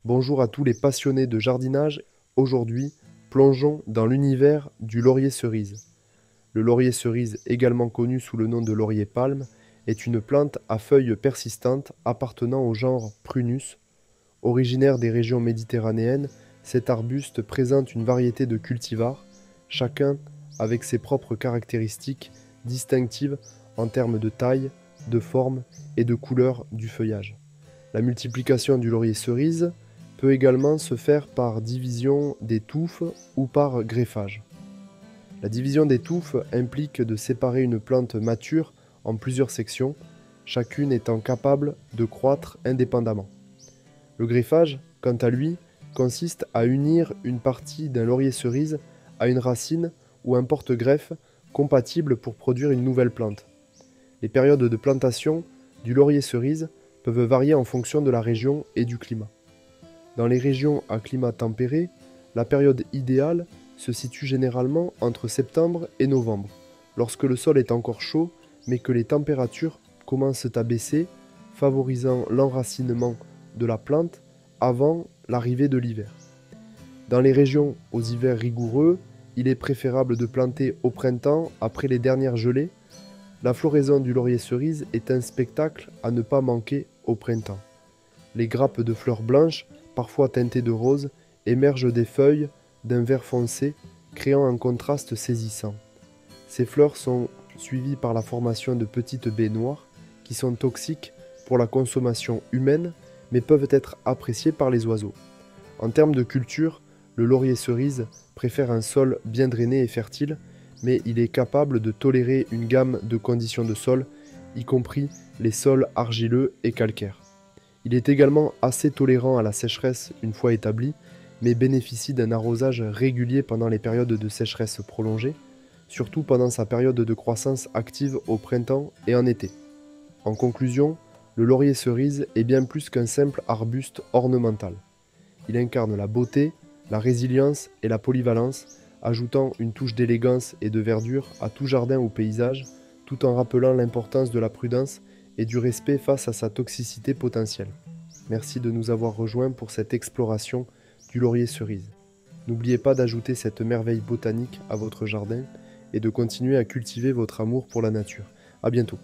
Bonjour à tous les passionnés de jardinage. Aujourd'hui, plongeons dans l'univers du laurier cerise. Le laurier cerise, également connu sous le nom de laurier palme, est une plante à feuilles persistantes appartenant au genre Prunus. Originaire des régions méditerranéennes, cet arbuste présente une variété de cultivars, chacun avec ses propres caractéristiques distinctives en termes de taille, de forme et de couleur du feuillage. La multiplication du laurier cerise peut également se faire par division des touffes ou par greffage. La division des touffes implique de séparer une plante mature en plusieurs sections, chacune étant capable de croître indépendamment. Le greffage, quant à lui, consiste à unir une partie d'un laurier cerise à une racine ou un porte-greffe compatible pour produire une nouvelle plante. Les périodes de plantation du laurier cerise peuvent varier en fonction de la région et du climat. Dans les régions à climat tempéré, la période idéale se situe généralement entre septembre et novembre, lorsque le sol est encore chaud mais que les températures commencent à baisser, favorisant l'enracinement de la plante avant l'arrivée de l'hiver. Dans les régions aux hivers rigoureux, il est préférable de planter au printemps après les dernières gelées. La floraison du laurier cerise est un spectacle à ne pas manquer au printemps. Les grappes de fleurs blanches, parfois teintées de rose, émergent des feuilles d'un vert foncé, créant un contraste saisissant. Ces fleurs sont suivies par la formation de petites baies noires qui sont toxiques pour la consommation humaine, mais peuvent être appréciées par les oiseaux. En termes de culture, le laurier cerise préfère un sol bien drainé et fertile, mais il est capable de tolérer une gamme de conditions de sol, y compris les sols argileux et calcaires. Il est également assez tolérant à la sécheresse une fois établi, mais bénéficie d'un arrosage régulier pendant les périodes de sécheresse prolongée, surtout pendant sa période de croissance active au printemps et en été. En conclusion, le laurier cerise est bien plus qu'un simple arbuste ornemental. Il incarne la beauté, la résilience et la polyvalence, ajoutant une touche d'élégance et de verdure à tout jardin ou paysage, tout en rappelant l'importance de la prudence et du respect face à sa toxicité potentielle. Merci de nous avoir rejoints pour cette exploration du laurier cerise. N'oubliez pas d'ajouter cette merveille botanique à votre jardin et de continuer à cultiver votre amour pour la nature. À bientôt.